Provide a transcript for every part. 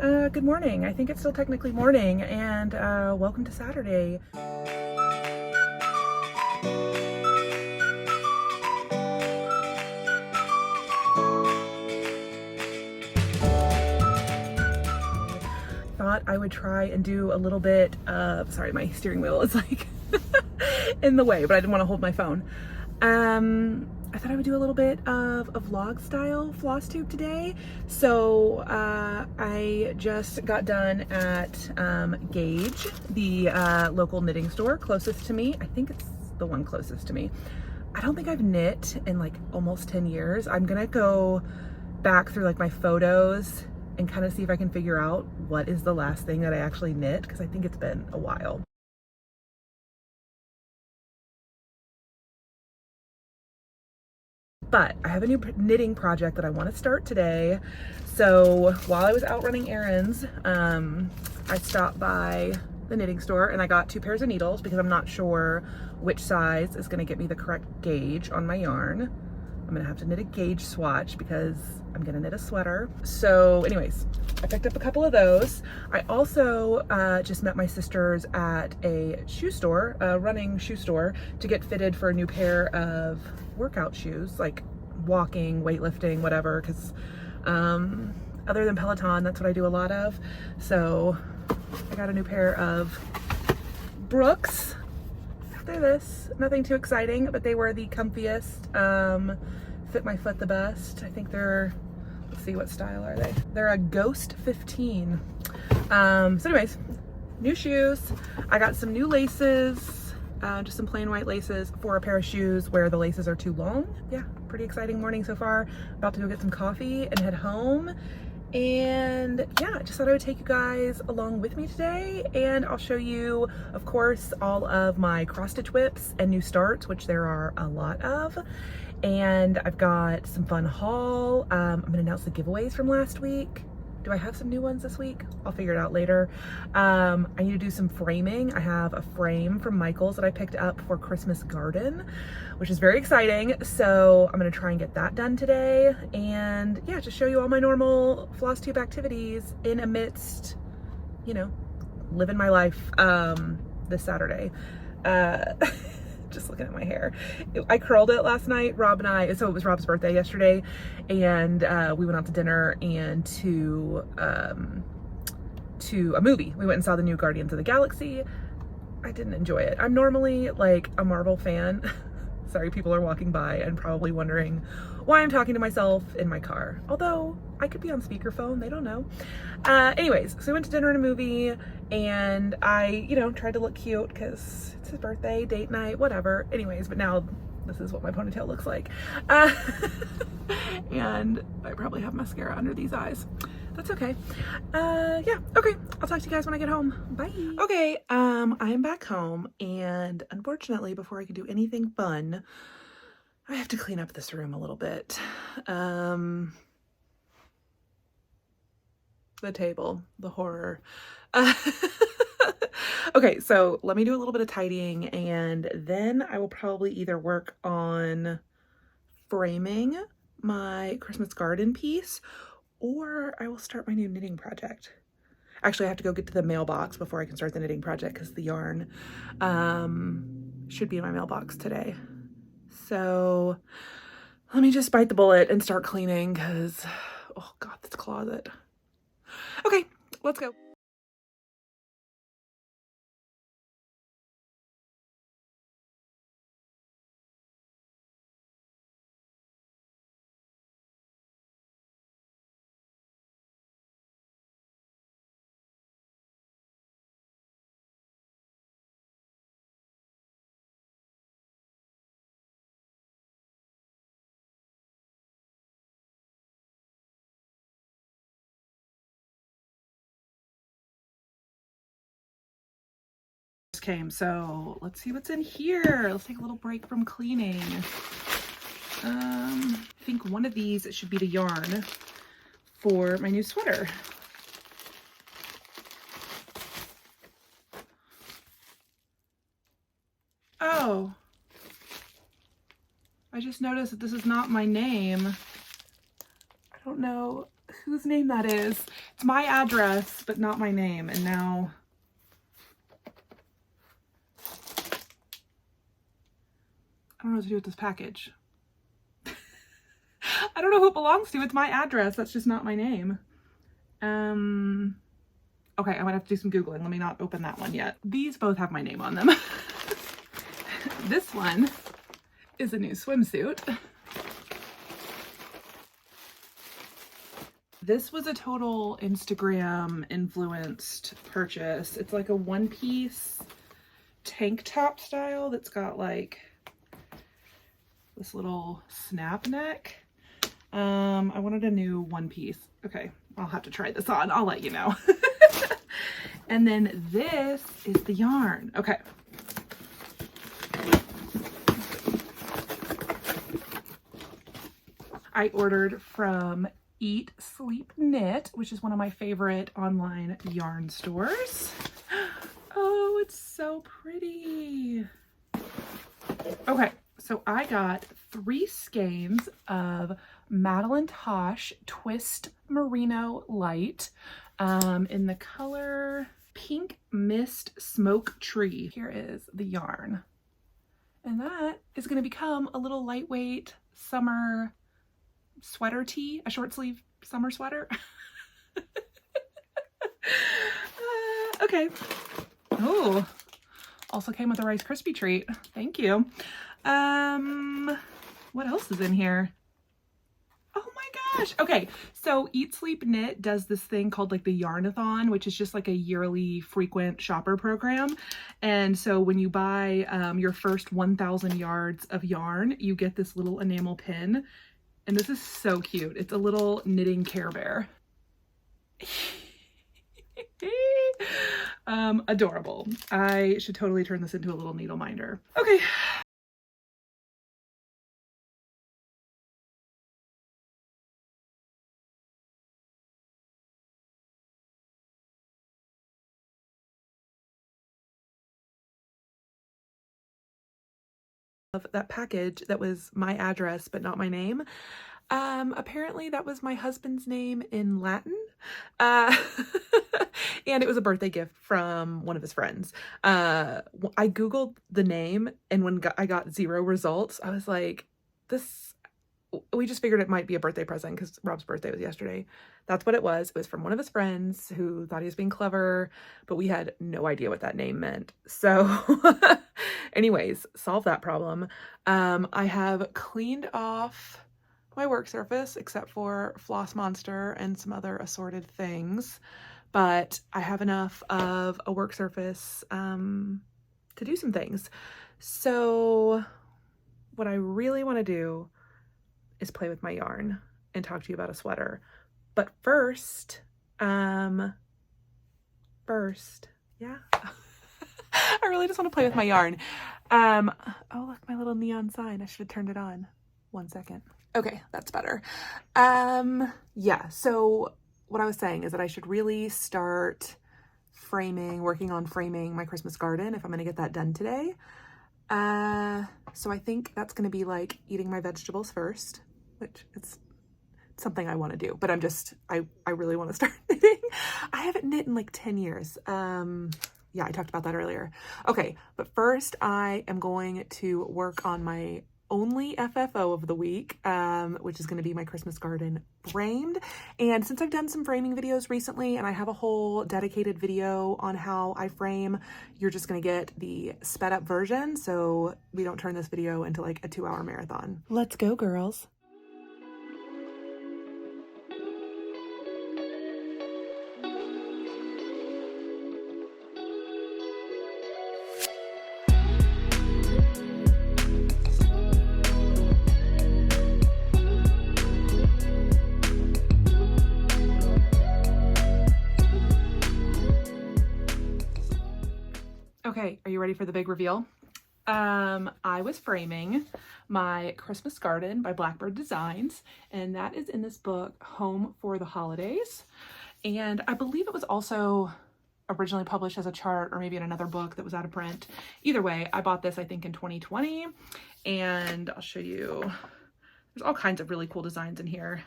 Good morning. I think it's still technically morning, and welcome to Saturday. Thought I would try and do a little bit of, sorry, my steering wheel is like in the way, but I didn't want to hold my phone. I thought I would do a little bit of a vlog style Flosstube today. So I just got done at Gauge, the local knitting store closest to me. I think it's the one closest to me. I don't think I've knit in like almost 10 years. I'm gonna go back through like my photos and kind of see if I can figure out what is the last thing that I actually knit, because I think it's been a while. But I have a new knitting project that I want to start today. So while I was out running errands, I stopped by the knitting store and I got 2 pairs of needles because I'm not sure which size is going to get me the correct gauge on my yarn. I'm going to have to knit a gauge swatch because I'm going to knit a sweater. So anyways, I picked up a couple of those. I also just met my sisters at a shoe store, a running shoe store, to get fitted for a new pair of workout shoes, like walking, weightlifting, whatever, because other than Peloton, that's what I do a lot of. So I got a new pair of Brooks. They're this, nothing too exciting, but they were the comfiest, fit my foot the best. I think they're, let's see, what style are they? They're a Ghost 15. So anyways, new shoes. I got some new laces, just some plain white laces for a pair of shoes where the laces are too long. Yeah, pretty exciting morning so far. About to go get some coffee and head home. And yeah, I just thought I would take you guys along with me today, and I'll show you, of course, all of my cross stitch whips and new starts, which there are a lot of. And I've got some fun haul. I'm gonna announce the giveaways from last week. Do I have some new ones this week? I'll figure it out later. I need to do some framing. I have a frame from Michael's that I picked up for Christmas garden, which is very exciting. So I'm gonna try and get that done today. And yeah, just show you all my normal Flosstube activities in amidst, you know, living my life this Saturday. Just looking at my hair. I curled it last night. Rob and I, so it was Rob's birthday yesterday, and we went out to dinner and to a movie. We went and saw the new Guardians of the Galaxy. I didn't enjoy it. I'm normally like a Marvel fan. Sorry, people are walking by and probably wondering why I'm talking to myself in my car. Although I could be on speakerphone, they don't know. Anyways, so we went to dinner and a movie, and I, you know, tried to look cute because it's his birthday, date night, whatever. Anyways, but now this is what my ponytail looks like. And I probably have mascara under these eyes. That's okay. Yeah, okay. I'll talk to you guys when I get home. Bye. Okay, I am back home, and unfortunately, before I can do anything fun, I have to clean up this room a little bit. The table, the horror. Okay, so let me do a little bit of tidying, and then I will probably either work on framing my Christmas garden piece, or I will start my new knitting project. Actually, I have to go get to the mailbox before I can start the knitting project because the yarn should be in my mailbox today. So let me just bite the bullet and start cleaning because, oh God, this closet. Okay, let's go. Came, so let's see what's in here. Let's take a little break from cleaning. I think one of these should be the yarn for my new sweater. Oh, I just noticed that this is not my name. I don't know whose name that is. It's my address, but not my name. And now I don't know what to do with this package. I don't know who it belongs to. It's my address. That's just not my name. Okay, I might have to do some Googling. Let me not open that one yet. These both have my name on them. This one is a new swimsuit. This was a total Instagram influenced purchase. It's like a one-piece tank top style that's got like this little snap neck. I wanted a new one piece. Okay, I'll have to try this on. I'll let you know. And then this is the yarn. Okay. I ordered from Eat, Sleep, Knit, which is one of my favorite online yarn stores. Oh, it's so pretty. Okay, so I got 3 skeins of Madeline Tosh Twist Merino Light in the color Pink Mist Smoke Tree. Here is the yarn. And that is going to become a little lightweight summer sweater tee, a short sleeve summer sweater. Okay. Oh, also came with a Rice Krispie treat. Thank you. What else is in here? Oh my gosh. Okay. So Eat Sleep Knit does this thing called like the Yarnathon, which is just like a yearly frequent shopper program. And so when you buy your first 1,000 yards of yarn, you get this little enamel pin. And this is so cute. It's a little knitting Care Bear. Adorable. I should totally turn this into a little needle minder. Okay. Of that package that was my address but not my name. Apparently that was my husband's name in Latin. And it was a birthday gift from one of his friends. I googled the name, and when I got 0 results, I was like, we just figured it might be a birthday present because Rob's birthday was yesterday. That's what it was. It was from one of his friends who thought he was being clever, but we had no idea what that name meant. So anyways, solve that problem. I have cleaned off my work surface except for Floss Monster and some other assorted things, but I have enough of a work surface to do some things. So what I really want to do is play with my yarn and talk to you about a sweater. But first, yeah. I really just want to play with my yarn. Oh, look, my little neon sign. I should have turned it on. 1 second. Okay, that's better. Yeah, so what I was saying is that I should really start working on framing my Christmas garden if I'm going to get that done today. So I think that's going to be like eating my vegetables first, which it's something I want to do, but I really want to start knitting. I haven't knit in like 10 years. Yeah, I talked about that earlier. Okay, but first I am going to work on my only FFO of the week, which is going to be my Christmas garden framed. And since I've done some framing videos recently and I have a whole dedicated video on how I frame, you're just going to get the sped up version so we don't turn this video into like a 2-hour marathon. Let's go, girls. Okay, are you ready for the big reveal? I was framing my Christmas garden by Blackbird Designs, and that is in this book, Home for the Holidays. And I believe it was also originally published as a chart or maybe in another book that was out of print. Either way, I bought this, I think, in 2020, and I'll show you. There's all kinds of really cool designs in here.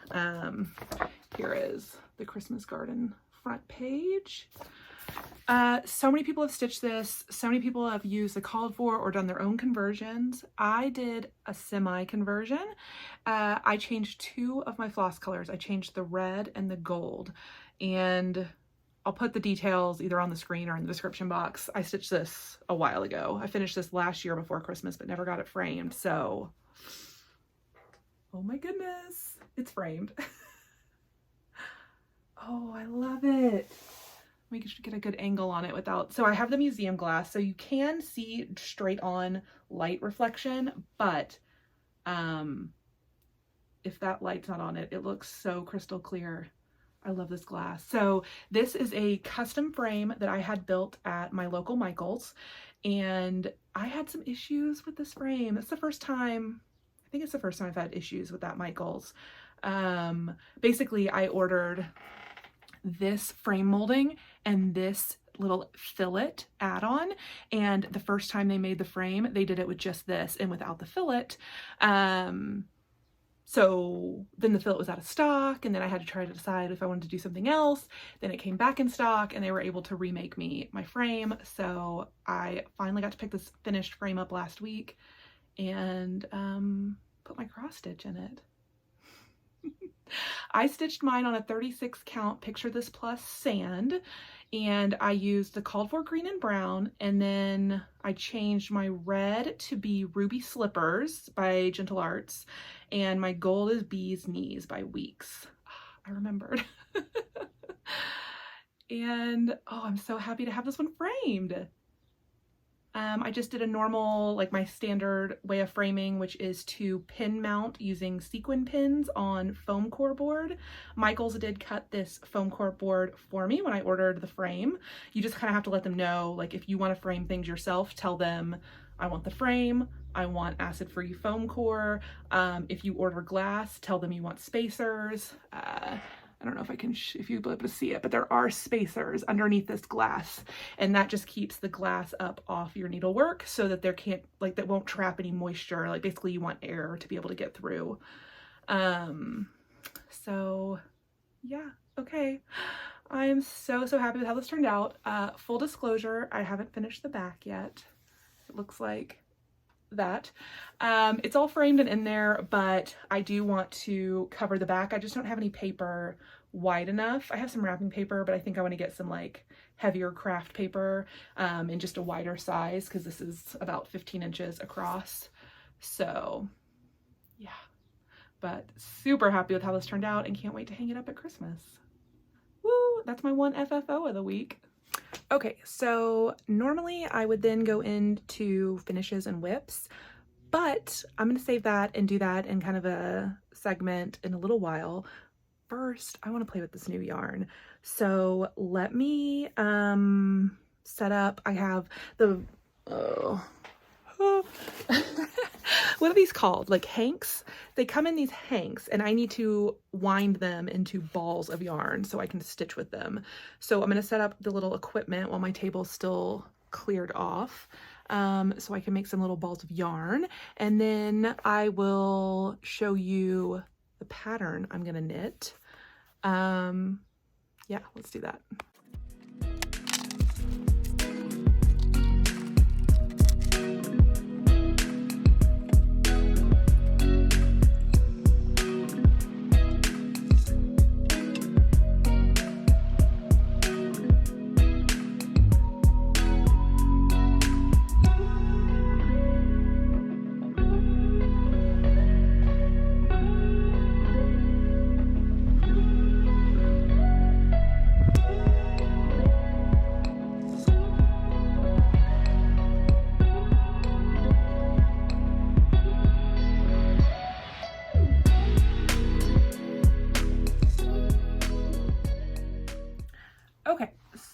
Here is the Christmas garden front page. So many people have stitched this. So many people have used the called for or done their own conversions. I did a semi conversion. I changed 2 of my floss colors. I changed the red and the gold, and I'll put the details either on the screen or in the description box. I stitched this a while ago. I finished this last year before Christmas, but never got it framed. So, oh my goodness, it's framed. Oh, I love it. Let me get a good angle on it without, so I have the museum glass, so you can see straight on light reflection, but if that light's not on it, it looks so crystal clear. I love this glass. So this is a custom frame that I had built at my local Michael's, and I had some issues with this frame. It's the first time, I think it's the first time I've had issues with that Michael's. Basically I ordered this frame molding and this little fillet add-on, and the first time they made the frame they did it with just this and without the fillet. So then the fillet was out of stock, and then I had to try to decide if I wanted to do something else. Then it came back in stock and they were able to remake me my frame. So I finally got to pick this finished frame up last week and put my cross stitch in it. I stitched mine on a 36 count Picture This Plus sand, and I used the called for green and brown, and then I changed my red to be Ruby Slippers by Gentle Arts, and my gold is Bee's Knees by Weeks. I remembered. And oh, I'm so happy to have this one framed. I just did a normal, like my standard way of framing, which is to pin mount using sequin pins on foam core board. Michael's did cut this foam core board for me when I ordered the frame. You just kind of have to let them know, like if you want to frame things yourself, tell them I want the frame, I want acid-free foam core. If you order glass, tell them you want spacers. I don't know if I can, if you'll be able to see it, but there are spacers underneath this glass, and that just keeps the glass up off your needlework so that there can't, like, that won't trap any moisture. Like basically you want air to be able to get through. So yeah, okay. I am so happy with how this turned out. Full disclosure, I haven't finished the back yet. It looks like that. It's all framed and in there, but I do want to cover the back. I just don't have any paper wide enough. I have some wrapping paper, but I think I want to get some like heavier craft paper in just a wider size, because this is about 15 inches across. So yeah, but super happy with how this turned out and can't wait to hang it up at Christmas. Woo! That's my one FFO of the week. Okay, so normally I would then go into finishes and whips, but I'm going to save that and do that in kind of a segment in a little while. First, I want to play with this new yarn. So let me set up, I have the, what are these called? Like hanks? They come in these hanks, and I need to wind them into balls of yarn so I can stitch with them. So I'm going to set up the little equipment while my table's still cleared off, so I can make some little balls of yarn, and then I will show you the pattern I'm going to knit. Yeah, let's do that.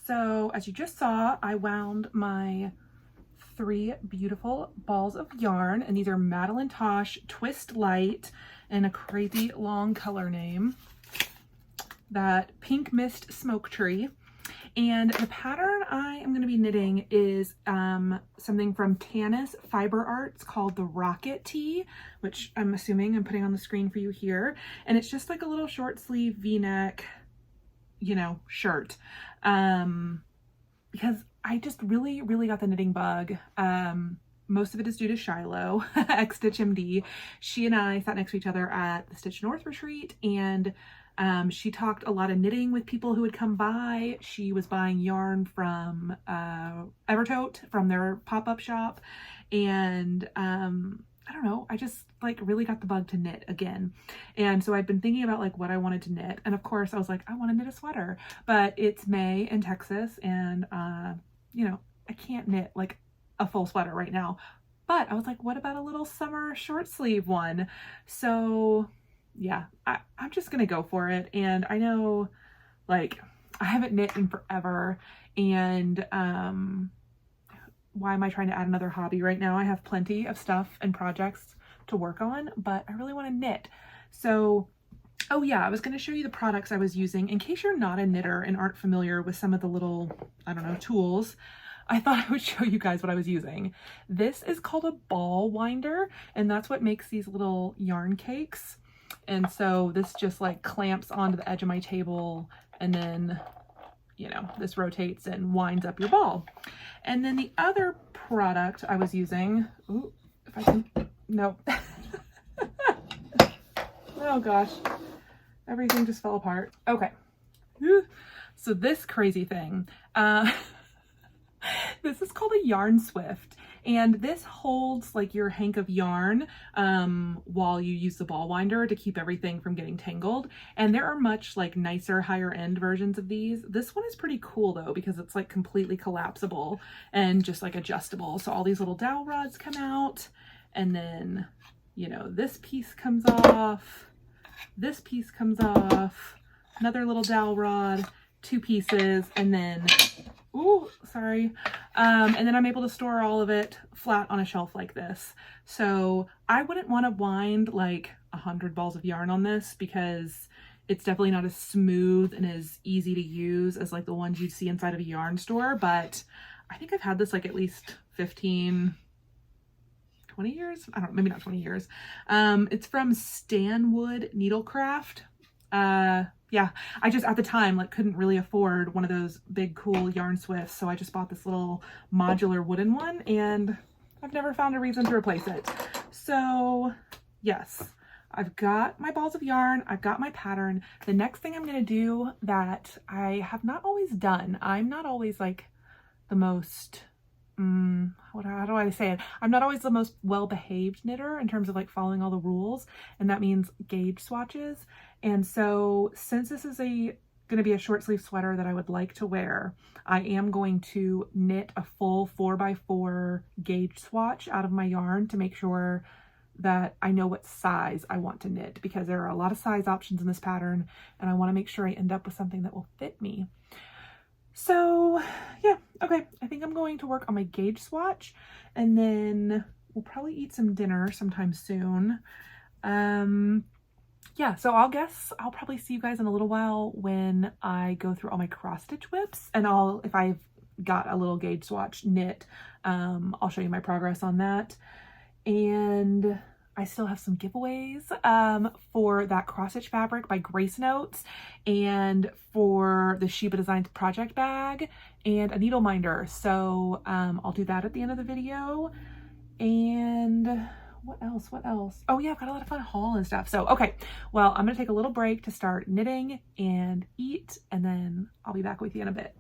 So as you just saw, I wound my 3 beautiful balls of yarn, and these are Madeline Tosh Twist Light, and a crazy long color name, that Pink Mist Smoke Tree. And the pattern I am going to be knitting is something from Tanis Fiber Arts called the Rocket Tee, which I'm assuming I'm putting on the screen for you here. And it's just like a little short sleeve v-neck, you know, shirt. Because I just really got the knitting bug. Most of it is due to Shiloh, ex-Stitch MD. She and I sat next to each other at the Stitch North retreat, and she talked a lot of knitting with people who would come by. She was buying yarn from Evertote, from their pop-up shop, and I don't know, I just like really got the bug to knit again. And so I'd been thinking about like what I wanted to knit, and of course I was like, I want to knit a sweater, but it's May in Texas, and you know, I can't knit like a full sweater right now. But I was like, what about a little summer short sleeve one? So yeah, I'm just gonna go for it. And I know, like, I haven't knit in forever, and why am I trying to add another hobby right now? I have plenty of stuff and projects to work on, but I really want to knit. So, oh yeah, I was going to show you the products I was using in case you're not a knitter and aren't familiar with some of the little, I don't know, tools. I thought I would show you guys what I was using. This is called a ball winder, and that's what makes these little yarn cakes. And so this just like clamps onto the edge of my table, and then, you know, this rotates and winds up your ball. And then the other product I was using, ooh, if I can, no. Oh gosh, everything just fell apart. Okay, so this crazy thing, this is called a yarn swift, and this holds like your hank of yarn while you use the ball winder to keep everything from getting tangled. And there are much like nicer, higher end versions of these. This one is pretty cool though, because it's like completely collapsible and just like adjustable. So all these little dowel rods come out, and then, you know, this piece comes off, this piece comes off, another little dowel rod, two pieces, and then, ooh, sorry. And then I'm able to store all of it flat on a shelf like this. So I wouldn't want to wind like 100 balls of yarn on this, because it's definitely not as smooth and as easy to use as like the ones you'd see inside of a yarn store. But I think I've had this like at least 15, 20 years. I don't know, maybe not 20 years. It's from Stanwood Needlecraft. Yeah, I just at the time like couldn't really afford one of those big cool yarn swifts, so I just bought this little modular wooden one, and I've never found a reason to replace it. So yes, I've got my balls of yarn, I've got my pattern. The next thing I'm going to do that I have not always done, I'm not always like the most how do I say it? I'm not always the most well-behaved knitter in terms of like following all the rules, and that means gauge swatches. And so since this is going to be a short sleeve sweater that I would like to wear, I am going to knit a full 4x4 gauge swatch out of my yarn to make sure that I know what size I want to knit, because there are a lot of size options in this pattern, and I want to make sure I end up with something that will fit me. So yeah, okay, I think I'm going to work on my gauge swatch, and then we'll probably eat some dinner sometime soon. Yeah, so I'll probably see you guys in a little while when I go through all my cross stitch whips, and if I've got a little gauge swatch knit, I'll show you my progress on that. And I still have some giveaways for that cross stitch fabric by Grace Notes, and for the Sheba Designs project bag, and a needle minder. So I'll do that at the end of the video. And what else? Oh yeah, I've got a lot of fun haul and stuff. So okay, well, I'm gonna take a little break to start knitting and eat, and then I'll be back with you in a bit.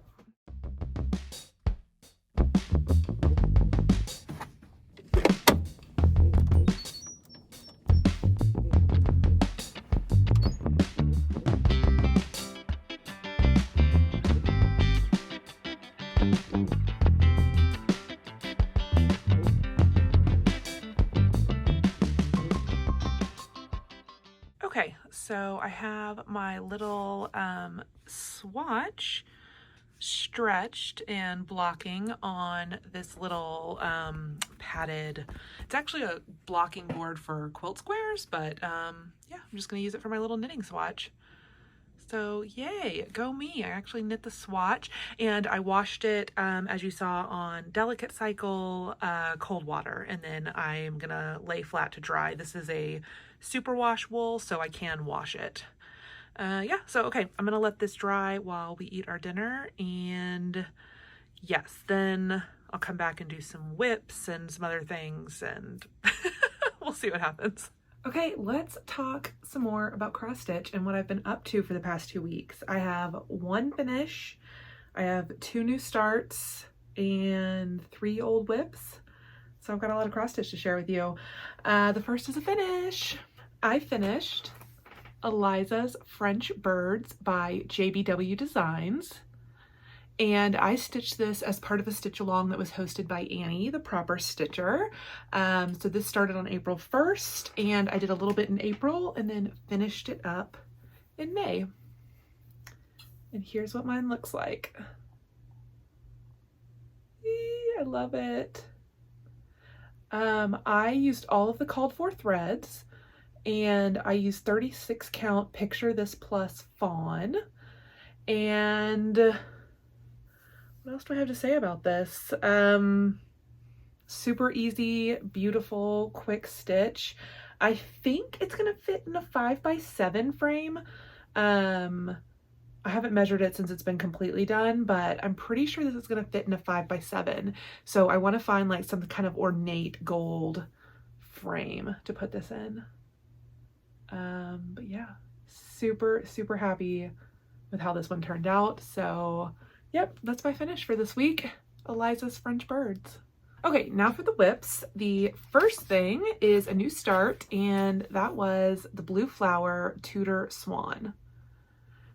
Okay, so I have my little swatch stretched and blocking on this little padded, it's actually a blocking board for quilt squares, but yeah, I'm just gonna use it for my little knitting swatch. So yay, go me. I actually knit the swatch and I washed it, as you saw, on delicate cycle, cold water, and then I'm gonna lay flat to dry. This is a superwash wool, so I can wash it. Yeah, so okay, I'm gonna let this dry while we eat our dinner, and yes, then I'll come back and do some whips and some other things, and we'll see what happens. Okay, let's talk some more about cross stitch and what I've been up to for the past 2 weeks. I have 1 finish, I have 2 new starts, and 3 old whips. So I've got a lot of cross stitch to share with you. The first is a finish. I finished Eliza's French Birds by JBW Designs. And I stitched this as part of a stitch along that was hosted by Annie, the proper stitcher. So this started on April 1st, and I did a little bit in April and then finished it up in May. And here's what mine looks like. I love it. I used all of the called for threads, and I used 36 count Picture This Plus Faun. And what else do I have to say about this? Super easy, beautiful, quick stitch. I think it's gonna fit in a 5x7 frame. I haven't measured it since it's been completely done, but I'm pretty sure this is gonna fit in a 5x7. So I wanna find like some kind of ornate gold frame to put this in. But yeah, super, super happy with how this one turned out. So yep, that's my finish for this week. Eliza's French Birds. Okay, now for the whips. The first thing is a new start, and that was the Blue Flower Tudor Swan.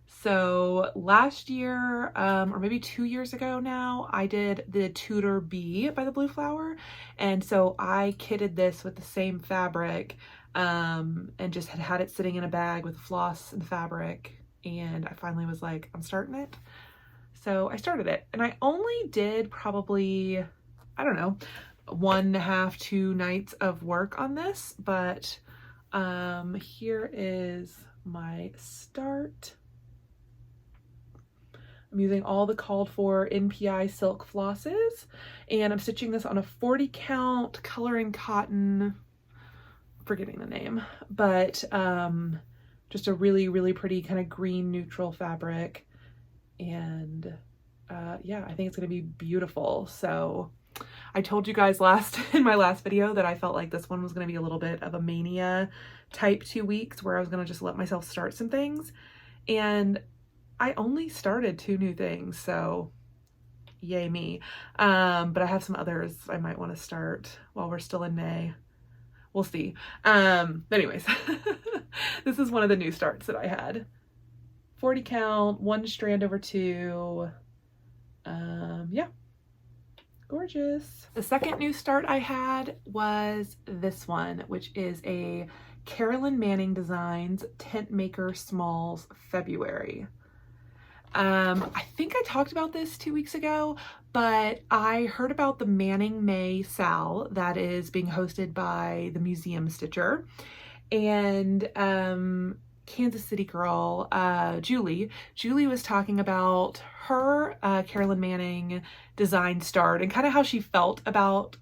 So last year, or maybe 2 years ago now, I did the Tudor Bee by the Blue Flower. And so I kitted this with the same fabric, and just had it sitting in a bag with floss and fabric. And I finally was like, I'm starting it. So I started it, and I only did probably, I don't know, 1.5, 2 nights of work on this, but here is my start. I'm using all the called for NPI silk flosses, and I'm stitching this on a 40 count coloring cotton, forgetting the name, but just a really, really pretty kind of green neutral fabric. And yeah, I think it's gonna be beautiful. So I told you guys in my last video that I felt like this one was gonna be a little bit of a mania type 2 weeks where I was gonna just let myself start some things. And I only started 2 new things, so yay me. But I have some others I might want to start while we're still in May. We'll see. Anyways, this is one of the new starts that I had. 40 count, 1 strand over 2. Yeah, gorgeous. The second new start I had was this one, which is a Carolyn Designs Tentmaker Smalls February. I think I talked about this 2 weeks ago, but I heard about the Manning May Sal that is being hosted by the Museum Stitcher, and Kansas City girl, Julie was talking about her Carolyn Manning design start and kind of how she felt about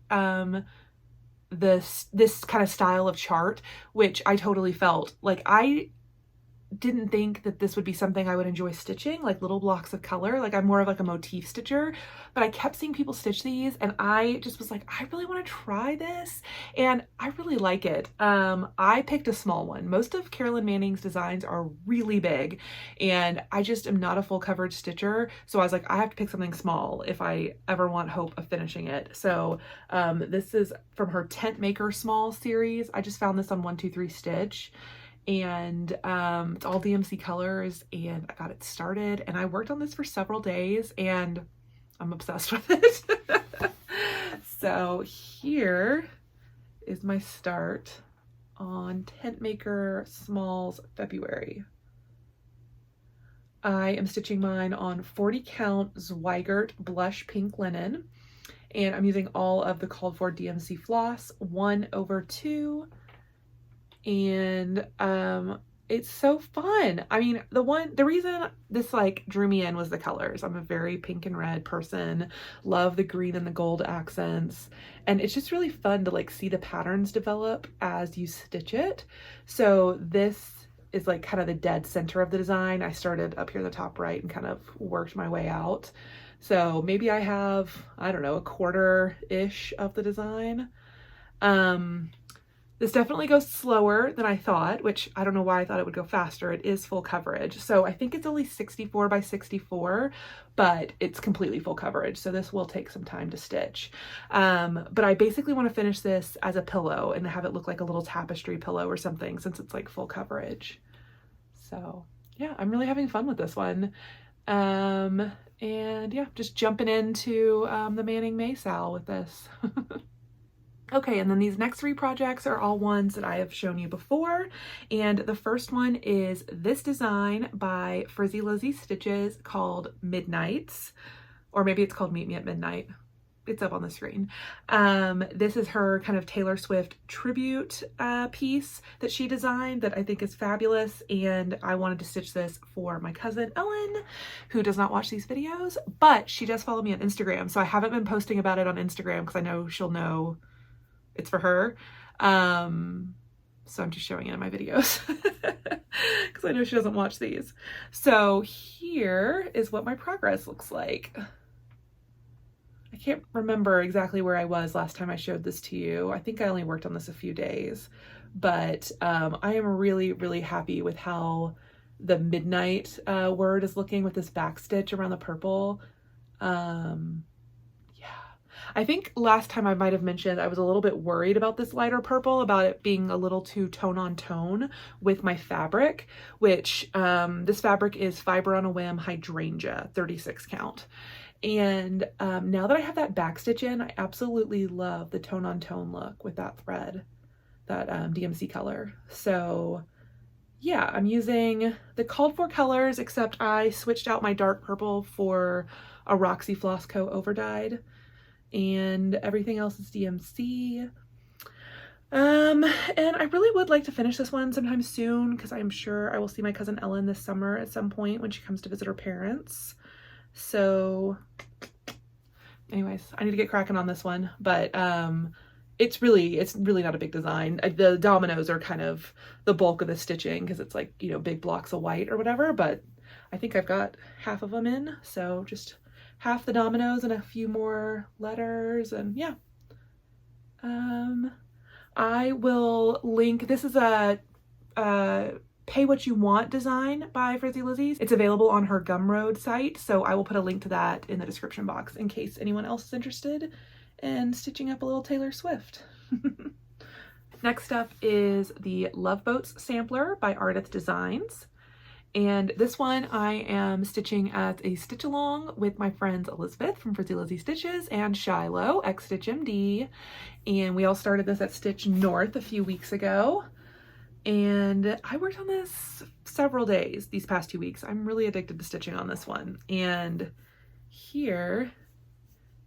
this kind of style of chart, which I totally felt. Like, I didn't think that this would be something I would enjoy stitching, like little blocks of color. Like, I'm more of like a motif stitcher, but I kept seeing people stitch these and I just was like, I really want to try this, and I really like it. I picked a small one. Most of Carolyn Manning's designs are really big, and I just am not a full coverage stitcher, so I was like, I have to pick something small if I ever want hope of finishing it. So this is from her Tentmaker Small series. I just found this on 123 Stitch, and it's all DMC colors, and I got it started, and I worked on this for several days, and I'm obsessed with it. So here is my start on Tentmaker Smalls February. I am stitching mine on 40 count Zweigart blush pink linen, and I'm using all of the called for DMC floss, 1/2, and it's so fun. I mean, the reason this like drew me in was the colors. I'm a very pink and red person, love the green and the gold accents, and it's just really fun to like see the patterns develop as you stitch it. So this is like kind of the dead center of the design. I started up here in the top right and kind of worked my way out. So maybe I have, I don't know, a quarter-ish of the design. This definitely goes slower than I thought, which I don't know why I thought it would go faster. It is full coverage. So I think it's only 64 by 64, but it's completely full coverage. So this will take some time to stitch. But I basically want to finish this as a pillow and have it look like a little tapestry pillow or something, since it's like full coverage. So yeah, I'm really having fun with this one. And yeah, just jumping into the Manning Maysal with this. Okay, and then these next three projects are all ones that I have shown you before. And the first one is this design by Frizzy Lizzie Stitches called Midnights, or maybe it's called Meet Me at Midnight. It's up on the screen. This is her kind of Taylor Swift tribute piece that she designed that I think is fabulous. And I wanted to stitch this for my cousin Ellen, who does not watch these videos, but she does follow me on Instagram. So I haven't been posting about it on Instagram because I know she'll know it's for her. So I'm just showing it in my videos because I know she doesn't watch these. So here is what my progress looks like. I can't remember exactly where I was last time I showed this to you. I think I only worked on this a few days, but I am really, really happy with how the midnight word is looking with this back stitch around the purple. I think last time I might have mentioned I was a little bit worried about this lighter purple, about it being a little too tone on tone with my fabric, which this fabric is Fiber on a Whim Hydrangea 36 count. And now that I have that back stitch in, I absolutely love the tone on tone look with that thread, that DMC color. So yeah, I'm using the called for colors, except I switched out my dark purple for a Roxy Floss Co. overdyed. And everything else is DMC. And I really would like to finish this one sometime soon because I'm sure I will see my cousin Ellen this summer at some point when she comes to visit her parents. So anyways, I need to get cracking on this one, but it's really not a big design. The dominoes are kind of the bulk of the stitching because it's like, you know, big blocks of white or whatever, but I think I've got half of them in, so just half the dominoes and a few more letters, and yeah. I will link, this is a Pay What You Want design by Frizzy Lizzie. It's available on her Gumroad site, so I will put a link to that in the description box in case anyone else is interested in stitching up a little Taylor Swift. Next up is the Love Boats sampler by Ardith Designs. And this one I am stitching as a stitch along with my friends Elizabeth from Frizzy Lizzie Stitches and Shiloh, Stitch MD. And we all started this at Stitch North a few weeks ago. And I worked on this several days these past 2 weeks. I'm really addicted to stitching on this one. And here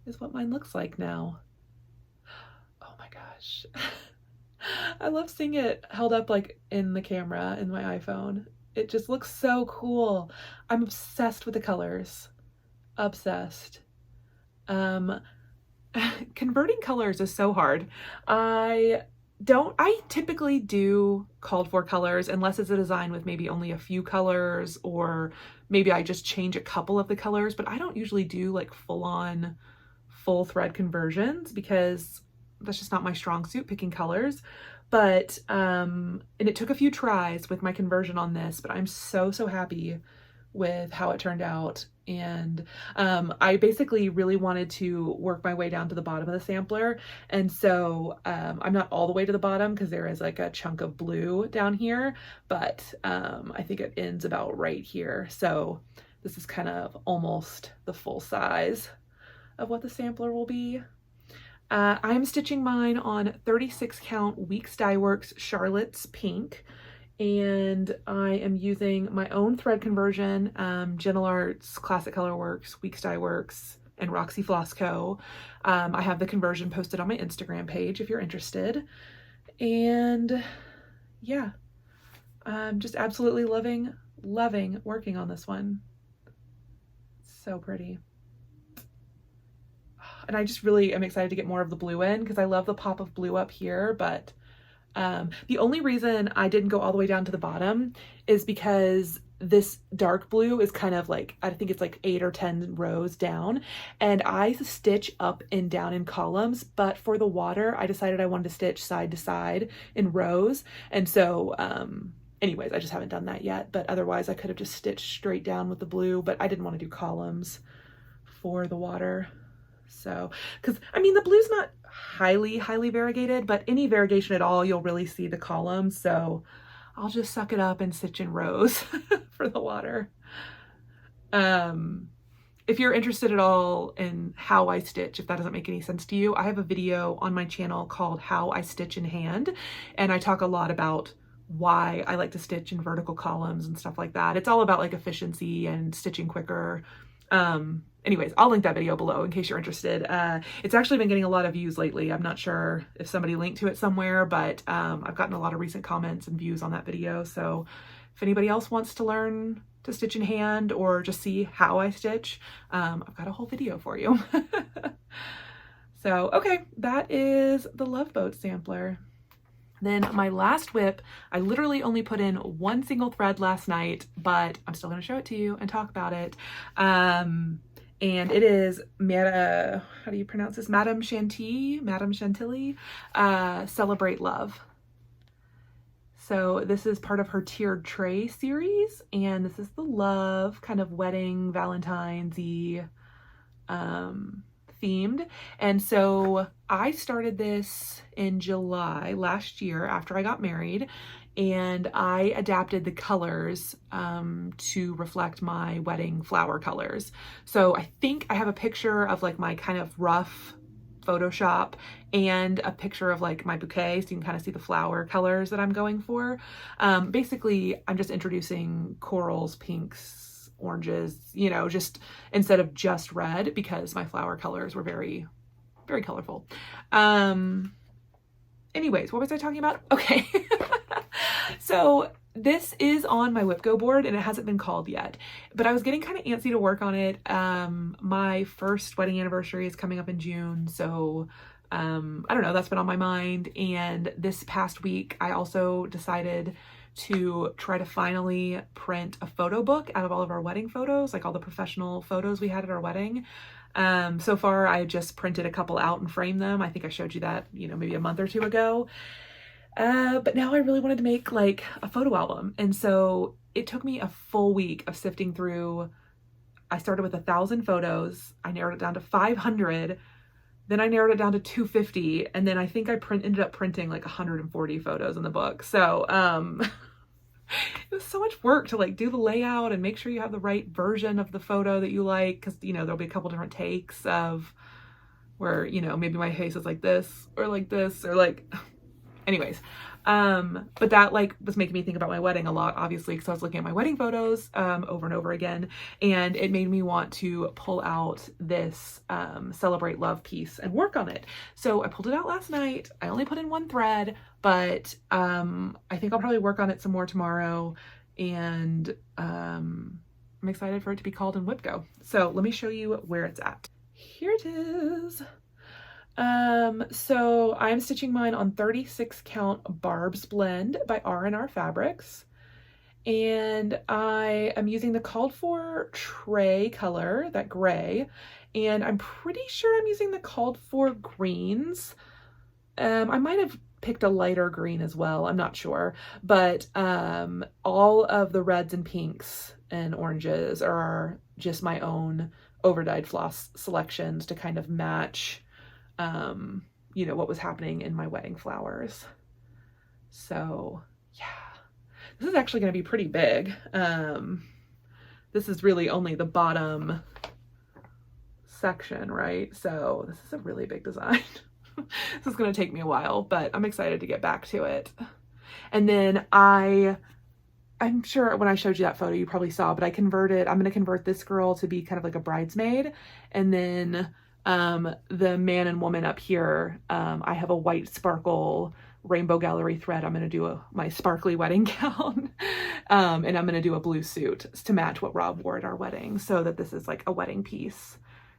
is what mine looks like now. Oh my gosh. I love seeing it held up like in the camera in my iPhone. It just looks so cool. I'm obsessed with the colors. Obsessed. Converting colors is so hard. I typically do called for colors unless it's a design with maybe only a few colors, or maybe I just change a couple of the colors, but I don't usually do like full-on full thread conversions because that's just not my strong suit, picking colors. But, and it took a few tries with my conversion on this, but I'm so happy with how it turned out. And I basically really wanted to work my way down to the bottom of the sampler. And so I'm not all the way to the bottom because there is like a chunk of blue down here, but I think it ends about right here. So this is kind of almost the full size of what the sampler will be. I'm stitching mine on 36 count Weeks Dye Works Charlotte's Pink, and I am using my own thread conversion, Gentle Arts, Classic Color Works, Weeks Dye Works, and Roxy Floss Co. I have the conversion posted on my Instagram page if you're interested. And yeah, I'm just absolutely loving working on this one. So pretty. And I just really am excited to get more of the blue in because I love the pop of blue up here, but the only reason I didn't go all the way down to the bottom is because this dark blue is kind of like, I think it's like 8 or 10 rows down, and I stitch up and down in columns, but for the water, I decided I wanted to stitch side to side in rows. And so, anyways, I just haven't done that yet, but otherwise I could have just stitched straight down with the blue, but I didn't want to do columns for the water. So, because I mean, the blue's not highly variegated, but any variegation at all, you'll really see the columns. So I'll just suck it up and stitch in rows for the water. If you're interested at all in how I stitch, if that doesn't make any sense to you, I have a video on my channel called How I Stitch in Hand. And I talk a lot about why I like to stitch in vertical columns and stuff like that. It's all about like efficiency and stitching quicker. Anyways, I'll link that video below in case you're interested. It's actually been getting a lot of views lately. I'm not sure if somebody linked to it somewhere, but I've gotten a lot of recent comments and views on that video. So if anybody else wants to learn to stitch in hand or just see how I stitch, I've got a whole video for you. So, okay, that is the Love Boat sampler. Then my last WIP, I literally only put in one single thread last night, but I'm still going to show it to you and talk about it. And it is, how do you pronounce this? Madame Chantilly, Celebrate Love. So this is part of her tiered tray series, and this is the love kind of wedding, Valentine's-y themed. And so I started this in July last year after I got married, and I adapted the colors to reflect my wedding flower colors. So I think I have a picture of like my kind of rough Photoshop and a picture of like my bouquet, so you can kind of see the flower colors that I'm going for. Basically, I'm just introducing corals, pinks, oranges, you know, just instead of just red, because my flower colors were very colorful. Anyways, what was I talking about? Okay. So this is on my WIP Go board and it hasn't been called yet, but I was getting kind of antsy to work on it. My first wedding anniversary is coming up in June, so I don't know, that's been on my mind. And this past week, I also decided to try to finally print a photo book out of all of our wedding photos, like all the professional photos we had at our wedding. So far, I just printed a couple out and framed them. I think I showed you that, you know, maybe a month or two ago. But now I really wanted to make like a photo album. And so it took me a full week of sifting through. I started with 1,000 photos. I narrowed it down to 500. Then I narrowed it down to 250. And then I think I ended up printing like 140 photos in the book. So, it was so much work to like do the layout and make sure you have the right version of the photo that you like. Cause you know, there'll be a couple different takes of where, you know, maybe my face is like this or like, anyways. But that like was making me think about my wedding a lot, obviously, because I was looking at my wedding photos over and over again, and it made me want to pull out this Celebrate Love piece and work on it. So I pulled it out last night. I only put in one thread, but I think I'll probably work on it some more tomorrow, and I'm excited for it to be called in WIP Go. So let me show you where it's at. Here it is. So I'm stitching mine on 36 count Barb's Blend by R&R Fabrics, and I am using the called for tray color, that gray, and I'm pretty sure I'm using the called for greens. I might have picked a lighter green as well, I'm not sure, but all of the reds and pinks and oranges are just my own overdyed floss selections to kind of match you know, what was happening in my wedding flowers. So yeah, this is actually going to be pretty big. This is really only the bottom section, right? So this is a really big design. This is going to take me a while, but I'm excited to get back to it. And then I'm sure when I showed you that photo, you probably saw, but I'm going to convert this girl to be kind of like a bridesmaid. And then the man and woman up here, I have a white sparkle rainbow gallery thread, I'm going to do my sparkly wedding gown. And I'm going to do a blue suit to match what Rob wore at our wedding, so that this is like a wedding piece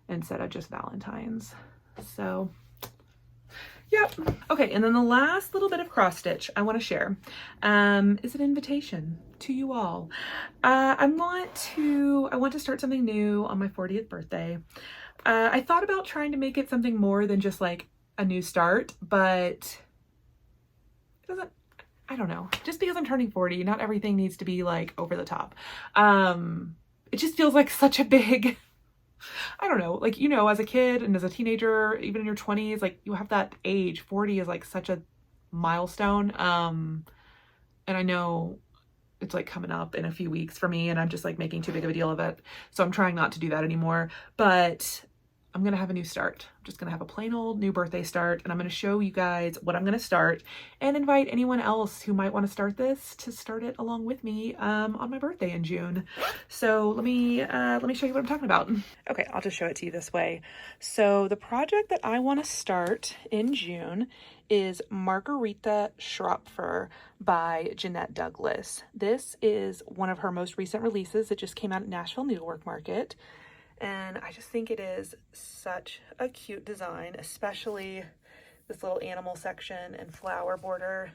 instead of just Valentine's. So yep. Okay, and then the last little bit of cross stitch I want to share is an invitation to you all. I want to start something new on my 40th birthday. I thought about trying to make it something more than just like a new start, but it doesn't, I don't know. Just because I'm turning 40, not everything needs to be like over the top. It just feels like such a big, I don't know, like, you know, as a kid and as a teenager, even in your 20s, like you have that age, 40 is like such a milestone. And I know it's like coming up in a few weeks for me, and I'm just like making too big of a deal of it. So I'm trying not to do that anymore, but I'm going to have a new start. I'm just going to have a plain old new birthday start, and I'm going to show you guys what I'm going to start and invite anyone else who might want to start this to start it along with me on my birthday in June. So let me show you what I'm talking about. Okay, I'll just show it to you this way. So the project that I want to start in June is Margarita Schropfer by Jeanette Douglas. This is one of her most recent releases. It just came out at Nashville Needlework Market. And I just think it is such a cute design, especially this little animal section and flower border.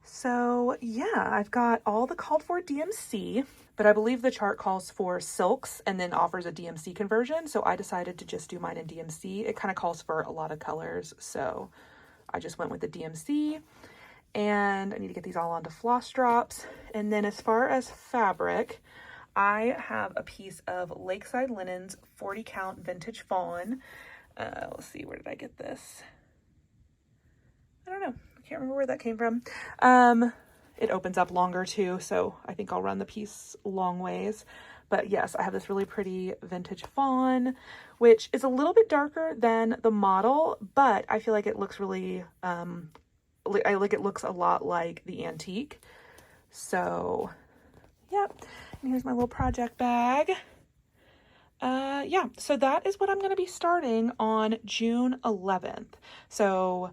So yeah, I've got all the called for DMC, but I believe the chart calls for silks and then offers a DMC conversion. So I decided to just do mine in DMC. It kind of calls for a lot of colors, so I just went with the DMC. And I need to get these all onto floss drops. And then as far as fabric, I have a piece of Lakeside Linens 40 count vintage fawn. Let's see, where did I get this? I don't know. I can't remember where that came from. It opens up longer too, so I think I'll run the piece long ways. But yes, I have this really pretty vintage fawn, which is a little bit darker than the model, but I feel like it looks really, it looks a lot like the antique. So yeah. And here's my little project bag. Yeah, so that is what I'm going to be starting on June 11th. So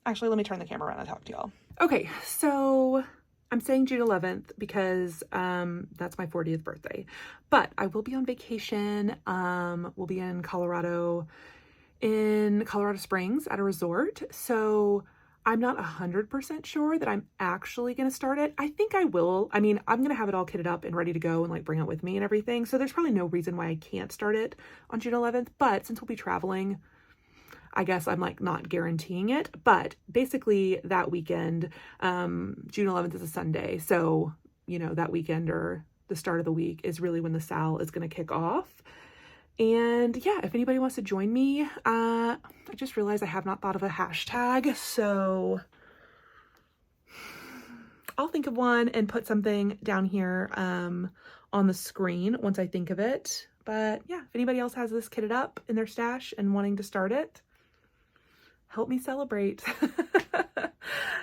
actually, let me turn the camera around and talk to y'all. Okay, so I'm saying June 11th because that's my 40th birthday. But I will be on vacation. We'll be in Colorado Springs at a resort. So I'm not 100% sure that I'm actually going to start it. I think I will. I mean, I'm going to have it all kitted up and ready to go and like bring it with me and everything. So there's probably no reason why I can't start it on June 11th. But since we'll be traveling, I guess I'm like not guaranteeing it. But basically that weekend, June 11th is a Sunday. So, you know, that weekend or the start of the week is really when the sal is going to kick off. And yeah, if anybody wants to join me, I just realized I have not thought of a hashtag, so I'll think of one and put something down here on the screen once I think of it. But yeah, if anybody else has this kitted up in their stash and wanting to start it, help me celebrate.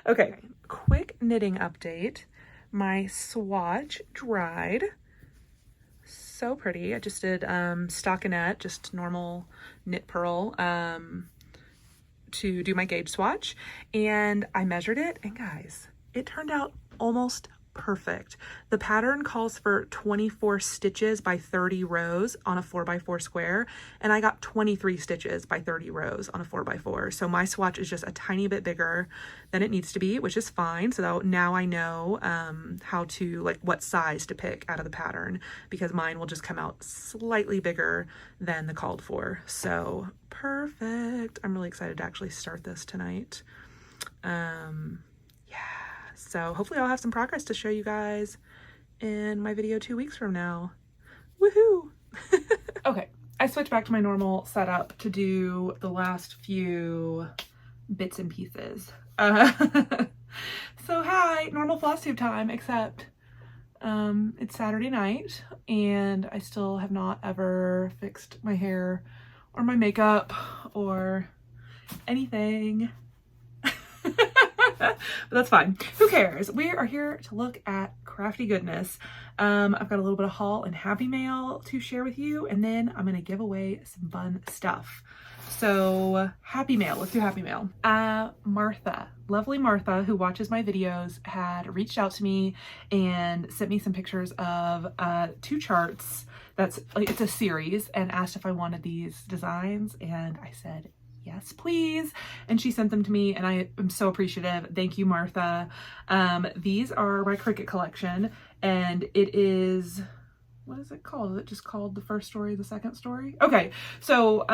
Okay, quick knitting update. My swatch dried. So pretty. I just did stockinette, just normal knit purl to do my gauge swatch, and I measured it, and guys, it turned out almost perfect. The pattern calls for 24 stitches by 30 rows on a 4x4 square, and I got 23 stitches by 30 rows on a 4x4. So my swatch is just a tiny bit bigger than it needs to be, which is fine. So now I know how to, like, what size to pick out of the pattern, because mine will just come out slightly bigger than the called for. So perfect. I'm really excited to actually start this tonight. So hopefully I'll have some progress to show you guys in my video 2 weeks from now. Woohoo! Okay, I switched back to my normal setup to do the last few bits and pieces. So hi, normal Flosstube time, except it's Saturday night and I still have not ever fixed my hair or my makeup or anything. But that's fine. Who cares? We are here to look at crafty goodness. I've got a little bit of haul and happy mail to share with you, and then I'm gonna give away some fun stuff. So happy mail, let's do happy mail. Martha, lovely Martha, who watches my videos, had reached out to me and sent me some pictures of 2 charts. It's a series, and asked if I wanted these designs, and I said yes please, and she sent them to me, and I am so appreciative. Thank you, Martha. These are my Cricut collection, and it is, what is it called? Is it just called the first story, the second story? Okay, so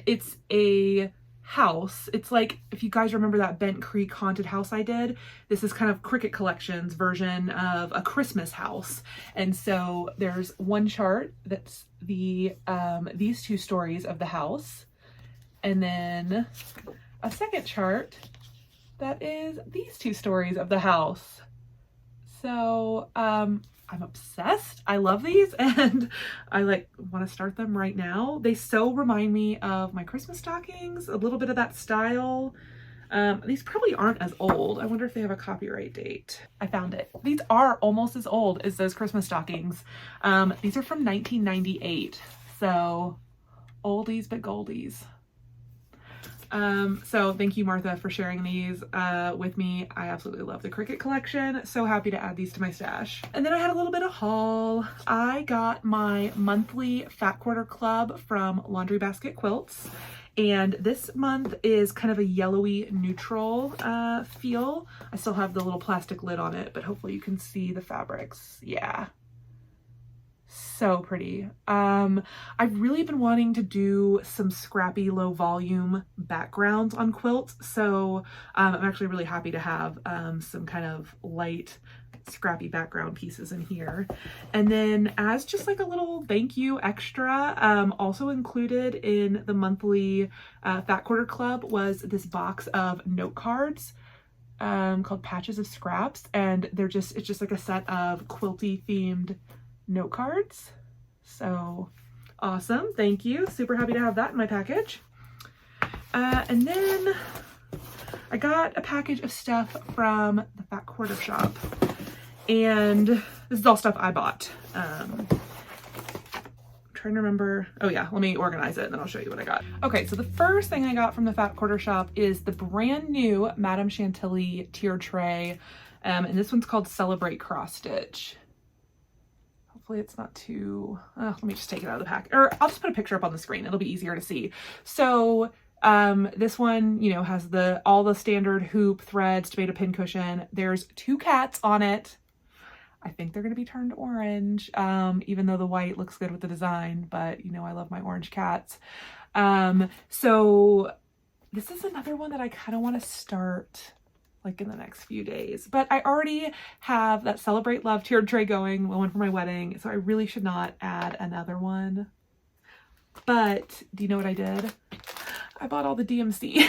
it's a house. It's like, if you guys remember that Bent Creek haunted house I did, this is kind of Cricut Collection's version of a Christmas house. And so there's one chart that's the these 2 stories of the house, and then a second chart that is these 2 stories of the house. So I'm obsessed. I love these, and I want to start them right now. They so remind me of my Christmas stockings, a little bit of that style. These probably aren't as old. I wonder if they have a copyright date. I found it. These are almost as old as those Christmas stockings. These are from 1998. So oldies but goldies. So thank you, Martha, for sharing these with me. I absolutely love the Cricut collection. So happy to add these to my stash. And then I had a little bit of haul. I got my monthly Fat Quarter Club from Laundry Basket Quilts. And this month is kind of a yellowy neutral feel. I still have the little plastic lid on it, but hopefully you can see the fabrics. Yeah. So pretty. I've really been wanting to do some scrappy low volume backgrounds on quilts, so I'm actually really happy to have some kind of light scrappy background pieces in here. And then as just like a little thank you extra, also included in the monthly Fat Quarter Club was this box of note cards called Patches of Scraps, and it's just like a set of quilty themed note cards. So awesome. Thank you. Super happy to have that in my package. And then I got a package of stuff from the Fat Quarter shop, and this is all stuff I bought. I'm trying to remember. Oh yeah, let me organize it and then I'll show you what I got. Okay, so the first thing I got from the Fat Quarter shop is the brand new Madame Chantilly tier tray, and this one's called Celebrate Cross Stitch. Hopefully it's not too, let me just take it out of the pack, or I'll just put a picture up on the screen. It'll be easier to see. So this one, you know, has all the standard hoop threads, tomato pin cushion. There's 2 cats on it. I think they're going to be turned orange, even though the white looks good with the design, but you know, I love my orange cats. So this is another one that I kind of want to start like in the next few days, but I already have that Celebrate Love tiered tray going, one for my wedding, so I really should not add another one. But do you know what I did? I bought all the DMC.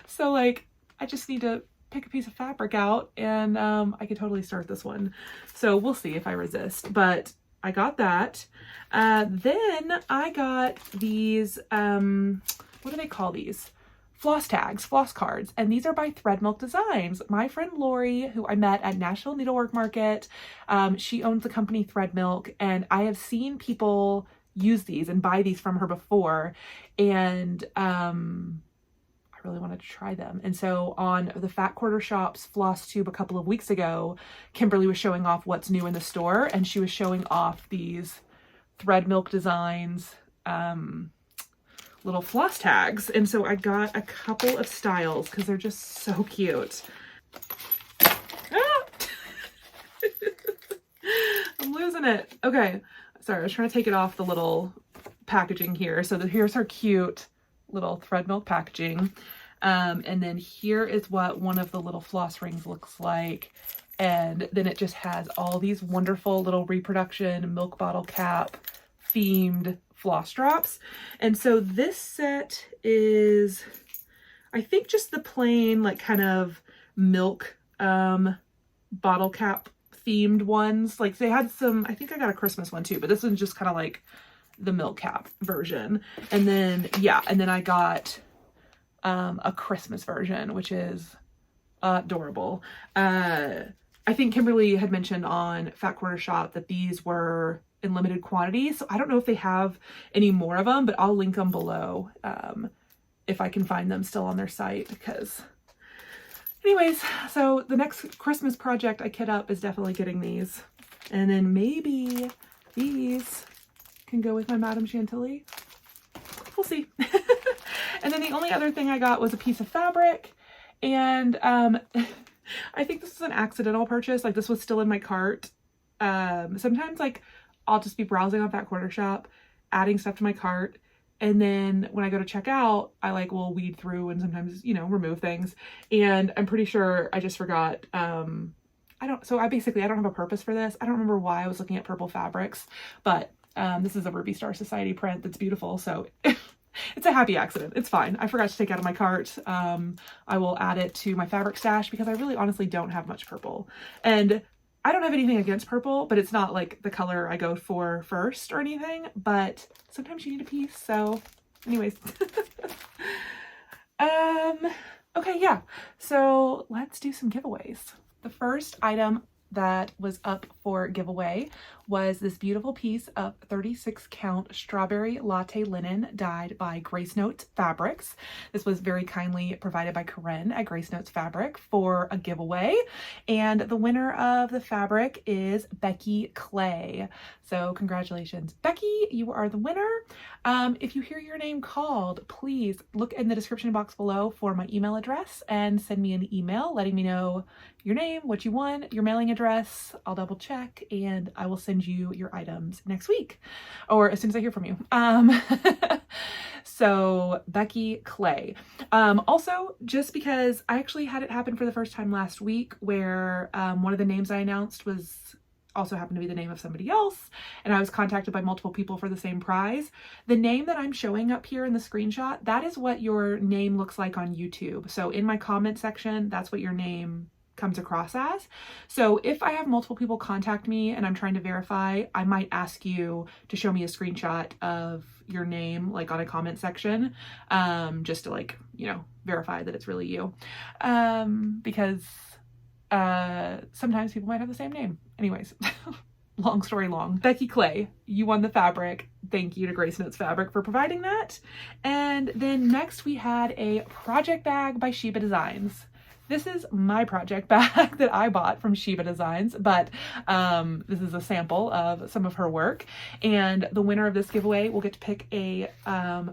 So like, I just need to pick a piece of fabric out, and I could totally start this one. So we'll see if I resist, but I got that. Then I got these, what do they call these? Floss tags, floss cards, and these are by Thread Milk Designs. My friend Lori, who I met at National Needlework Market, she owns the company Thread Milk, and I have seen people use these and buy these from her before, and I really wanted to try them. And so on the Fat Quarter Shop's Flosstube a couple of weeks ago, Kimberly was showing off what's new in the store, and she was showing off these Thread Milk Designs little floss tags, and so I got a couple of styles because they're just so cute. Ah! I'm losing it. Okay, sorry, I was trying to take it off the little packaging here. So here's our cute little Thread Milk packaging, and then here is what one of the little floss rings looks like, and then it just has all these wonderful little reproduction milk bottle cap themed floss drops. And so this set is, I think, just the plain like kind of milk bottle cap themed ones. Like they had some, I think I got a Christmas one too, but this one's just kind of like the milk cap version. And then yeah, and then I got a Christmas version, which is adorable. I think Kimberly had mentioned on Fat Quarter Shop that these were in limited quantity, so I don't know if they have any more of them, but I'll link them below if I can find them still on their site, because anyways, so the next Christmas project I kit up is definitely getting these, and then maybe these can go with my Madame Chantilly. We'll see. And then the only other thing I got was a piece of fabric, and I think this is an accidental purchase. Like, this was still in my cart. Sometimes, like, I'll just be browsing on Fat Quarter Shop, adding stuff to my cart, and then when I go to check out, I like will weed through and sometimes, you know, remove things. And I'm pretty sure I just forgot. I don't have a purpose for this. I don't remember why I was looking at purple fabrics, but this is a Ruby Star Society print that's beautiful. So it's a happy accident. It's fine. I forgot to take it out of my cart. I will add it to my fabric stash because I really honestly don't have much purple. And I don't have anything against purple, but it's not like the color I go for first or anything, but sometimes you need a piece. So anyways, okay. Yeah. So let's do some giveaways. The first item that was up for giveaway was this beautiful piece of 36 count strawberry latte linen dyed by Grace Notes Fabrics. This was very kindly provided by Corinne at Grace Notes Fabric for a giveaway. And the winner of the fabric is Becky Clay. So congratulations, Becky, you are the winner. If you hear your name called, please look in the description box below for my email address and send me an email letting me know your name, what you won, your mailing address. I'll double check and I will send you your items next week or as soon as I hear from you. So Becky Clay. Also, just because I actually had it happen for the first time last week where one of the names I announced was also happened to be the name of somebody else, and I was contacted by multiple people for the same prize. The name that I'm showing up here in the screenshot, that is what your name looks like on YouTube. So in my comment section, that's what your name comes across as. So if I have multiple people contact me and I'm trying to verify, I might ask you to show me a screenshot of your name, like on a comment section, just to, like, you know, verify that it's really you. Because sometimes people might have the same name. Anyways, long story long. Becky Clay, you won the fabric. Thank you to Grace Notes Fabric for providing that. And then next we had a project bag by Sheba Designs. This is my project bag that I bought from Sheba Designs, but this is a sample of some of her work. And the winner of this giveaway will get to pick a